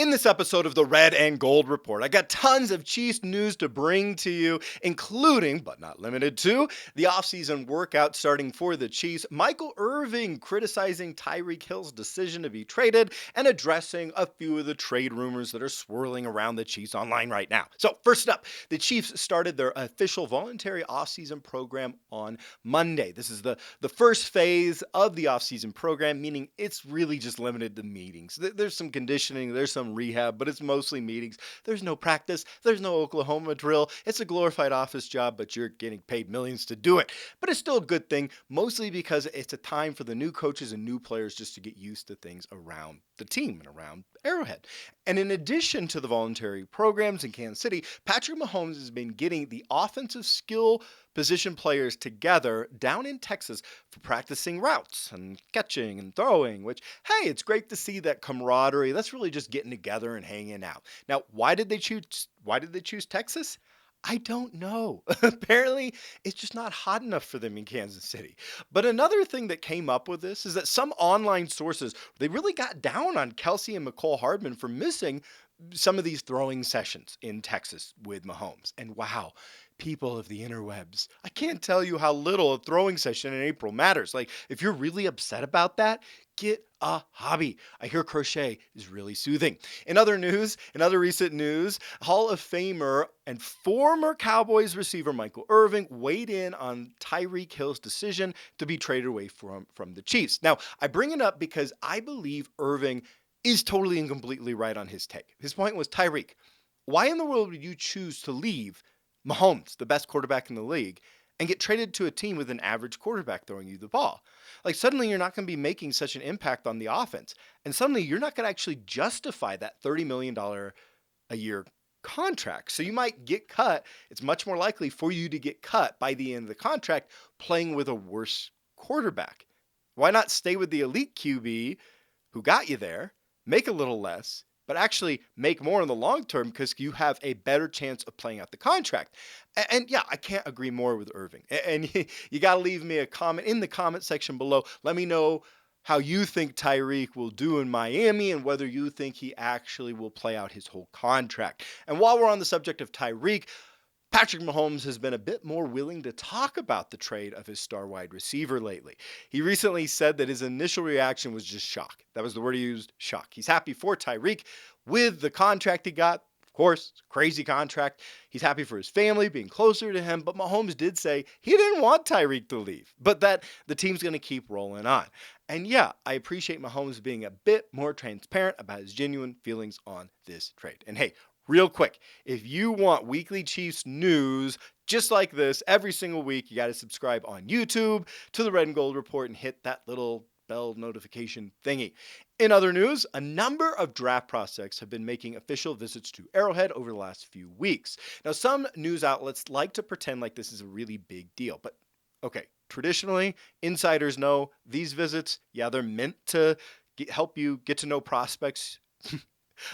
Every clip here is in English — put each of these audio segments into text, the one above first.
In this episode of the Red and Gold Report, I got tons of Chiefs news to bring to you, including, but not limited to, the offseason workout starting for the Chiefs, Michael Irvin criticizing Tyreek Hill's decision to be traded, and addressing a few of the trade rumors that are swirling around the Chiefs online right now. So first up, the Chiefs started their official voluntary offseason program on Monday. This is the first phase of the offseason program, meaning it's really just limited to meetings. There's some conditioning, there's some rehab, but it's mostly meetings. There's no practice. There's no Oklahoma drill. It's a glorified office job, but you're getting paid millions to do it. But it's still a good thing, mostly because it's a time for the new coaches and new players just to get used to things around the team and around Arrowhead. And in addition to the voluntary programs in Kansas City, Patrick Mahomes has been getting the offensive skill position players together down in Texas for practicing routes and catching and throwing, which, hey, it's great to see that camaraderie. That's really just getting together and hanging out. Now, why did they choose Texas? I don't know. Apparently, it's just not hot enough for them in Kansas City. But another thing that came up with this is that some online sources, they really got down on Kelsey and McCole Hardman for missing some of these throwing sessions in Texas with Mahomes. And wow, people of the interwebs, I can't tell you how little a throwing session in April matters. Like, if you're really upset about that, get a hobby. I hear crochet is really soothing. In other recent news, Hall of Famer and former Cowboys receiver Michael Irvin weighed in on Tyreek Hill's decision to be traded away from the Chiefs. Now, I bring it up because I believe Irvin is totally and completely right on his take. His point was, Tyreek, why in the world would you choose to leave Mahomes, the best quarterback in the league, and get traded to a team with an average quarterback throwing you the ball? Like, suddenly you're not going to be making such an impact on the offense. And suddenly you're not going to actually justify that $30 million a year contract. So you might get cut. It's much more likely for you to get cut by the end of the contract playing with a worse quarterback. Why not stay with the elite QB who got you there, make a little less, but actually make more in the long term because you have a better chance of playing out the contract? And yeah, I can't agree more with Irving. And you got to leave me a comment in the comment section below. Let me know how you think Tyreek will do in Miami and whether you think he actually will play out his whole contract. And while we're on the subject of Tyreek, Patrick Mahomes has been a bit more willing to talk about the trade of his star wide receiver lately. He recently said that his initial reaction was just shock. That was the word he used, shock. He's happy for Tyreek with the contract he got. Of course, it's a crazy contract. He's happy for his family being closer to him, but Mahomes did say he didn't want Tyreek to leave, but that the team's going to keep rolling on. And yeah, I appreciate Mahomes being a bit more transparent about his genuine feelings on this trade. And hey, real quick, if you want weekly Chiefs news just like this every single week, you got to subscribe on YouTube to the Red and Gold Report and hit that little bell notification thingy. In other news, a number of draft prospects have been making official visits to Arrowhead over the last few weeks. Now, some news outlets like to pretend like this is a really big deal, but okay, traditionally, insiders know these visits, yeah, they're meant to help you get to know prospects.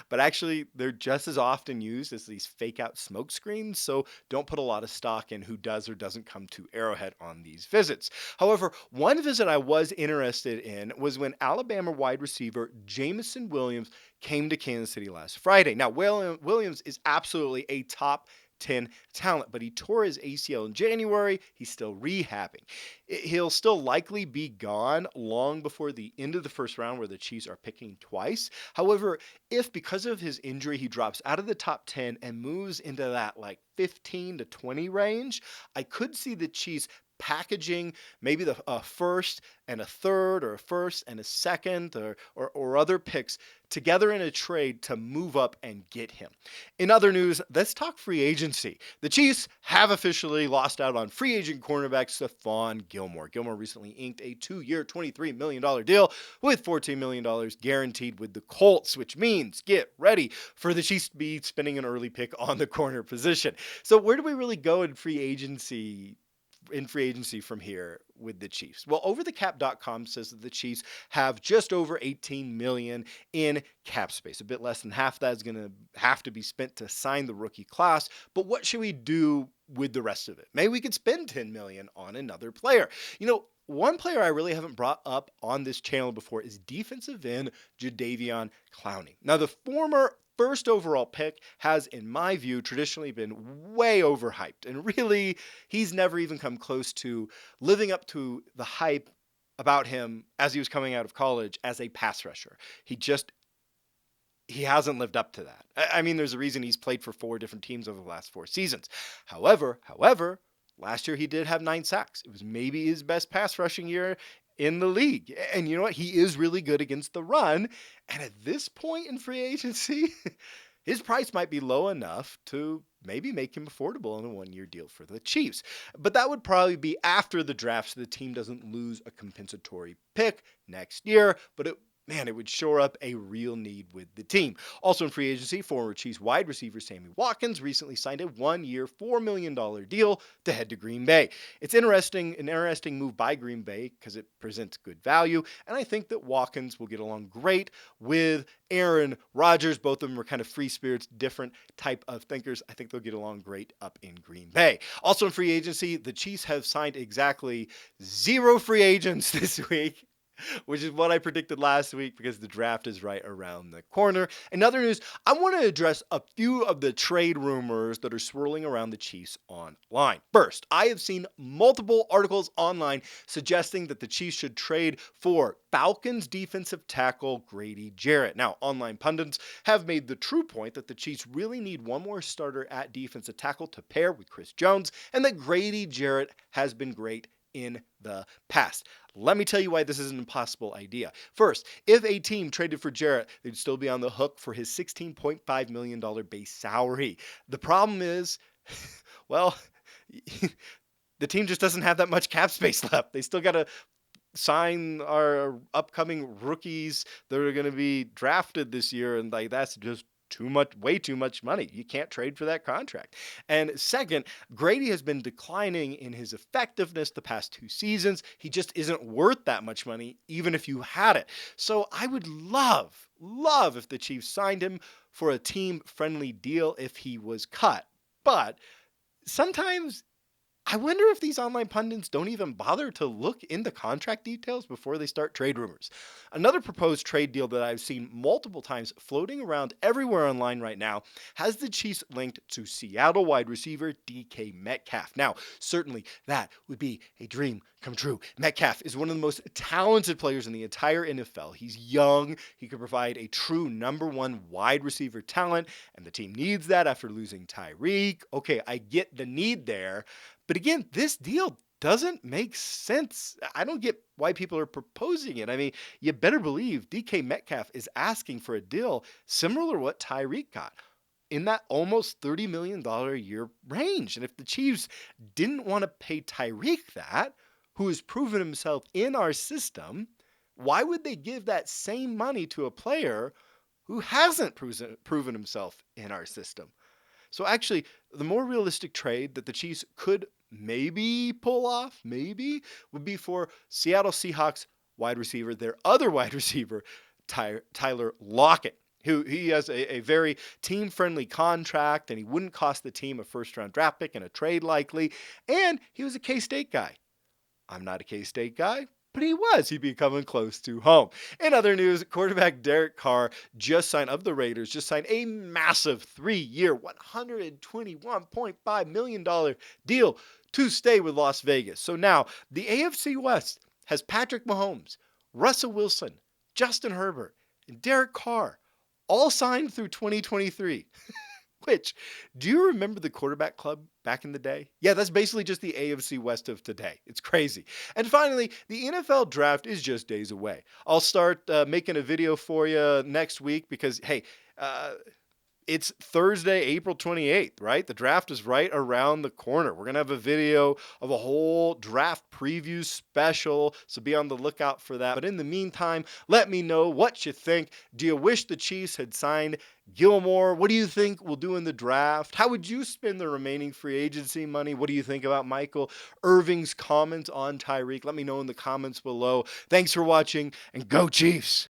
But actually, they're just as often used as these fake out smoke screens, so don't put a lot of stock in who does or doesn't come to Arrowhead on these visits. However, one visit I was interested in was when Alabama wide receiver Jameson Williams came to Kansas City last Friday. Now, Williams is absolutely a top 10 talent, but he tore his ACL in January. He's still rehabbing. He'll still likely be gone long before the end of the first round, where the Chiefs are picking twice. However, if because of his injury he drops out of the top 10 and moves into that like 15 to 20 range, I could see the Chiefs packaging maybe the first and a third, or a first and a second, or other picks together in a trade to move up and get him. In other news, let's talk free agency. The Chiefs have officially lost out on free agent cornerback Stephon Gilmore. Gilmore recently inked a 2-year, $23 million deal with $14 million guaranteed with the Colts, which means get ready for the Chiefs to be spending an early pick on the corner position. So where do we really go in free agency from here with the Chiefs? Well, overthecap.com says that the Chiefs have just over $18 million in cap space. A bit less than half that is going to have to be spent to sign the rookie class. But what should we do with the rest of it? Maybe we could spend $10 million on another player. one player I really haven't brought up on this channel before is defensive end Jadeveon Clowney. Now, the former first overall pick has, in my view, traditionally been way overhyped. And really, he's never even come close to living up to the hype about him as he was coming out of college as a pass rusher. He hasn't lived up to that. I mean, there's a reason he's played for 4 different teams over the last 4 seasons. However, last year he did have 9 sacks. It was maybe his best pass rushing year in the league. And you know what? He is really good against the run. And at this point in free agency, his price might be low enough to maybe make him affordable in a 1-year deal for the Chiefs. But that would probably be after the draft so the team doesn't lose a compensatory pick next year. But it would shore up a real need with the team. Also in free agency, former Chiefs wide receiver Sammy Watkins recently signed a 1-year, $4 million deal to head to Green Bay. It's an interesting move by Green Bay because it presents good value, and I think that Watkins will get along great with Aaron Rodgers. Both of them are kind of free spirits, different type of thinkers. I think they'll get along great up in Green Bay. Also in free agency, the Chiefs have signed exactly 0 free agents this week, which is what I predicted last week because the draft is right around the corner. In other news, I want to address a few of the trade rumors that are swirling around the Chiefs online. First, I have seen multiple articles online suggesting that the Chiefs should trade for Falcons defensive tackle Grady Jarrett. Now, online pundits have made the true point that the Chiefs really need one more starter at defensive tackle to pair with Chris Jones, and that Grady Jarrett has been great in the past. Let me tell you why this is an impossible idea. First, if a team traded for Jarrett, they'd still be on the hook for his $16.5 million base salary. The problem is, well, the team just doesn't have that much cap space left. They still got to sign our upcoming rookies that are going to be drafted this year, and that's just way too much money. You can't trade for that contract. And second, Grady has been declining in his effectiveness the past 2 seasons. He just isn't worth that much money, even if you had it. So I would love if the Chiefs signed him for a team-friendly deal if he was cut. But sometimes I wonder if these online pundits don't even bother to look into contract details before they start trade rumors. Another proposed trade deal that I've seen multiple times floating around everywhere online right now has the Chiefs linked to Seattle wide receiver DK Metcalf. Now, certainly that would be a dream come true. Metcalf is one of the most talented players in the entire NFL. He's young. He could provide a true number 1 wide receiver talent, and the team needs that after losing Tyreek. Okay, I get the need there. But again, this deal doesn't make sense. I don't get why people are proposing it. I mean, you better believe DK Metcalf is asking for a deal similar to what Tyreek got in that almost $30 million a year range. And if the Chiefs didn't want to pay Tyreek that, who has proven himself in our system, why would they give that same money to a player who hasn't proven himself in our system? So actually, the more realistic trade that the Chiefs could maybe pull off, would be for Seattle Seahawks wide receiver, their other wide receiver, Tyler Lockett, who he has a very team-friendly contract, and he wouldn't cost the team a first-round draft pick in a trade likely, and he was a K-State guy. I'm not a K-State guy, but he was. He'd be coming close to home. In other news, quarterback Derek Carr of the Raiders just signed a massive 3-year, $121.5 million deal to stay with Las Vegas. So now the AFC West has Patrick Mahomes, Russell Wilson, Justin Herbert, and Derek Carr all signed through 2023. Which, do you remember the quarterback club back in the day? Yeah, that's basically just the AFC West of today. It's crazy. And finally, the NFL draft is just days away. I'll start making a video for you next week because, hey, it's Thursday, April 28th, right? The draft is right around the corner. We're going to have a video of a whole draft preview special, so be on the lookout for that. But in the meantime, let me know what you think. Do you wish the Chiefs had signed Gilmore? What do you think we'll do in the draft? How would you spend the remaining free agency money? What do you think about Michael Irvin's comments on Tyreek? Let me know in the comments below. Thanks for watching, and go Chiefs!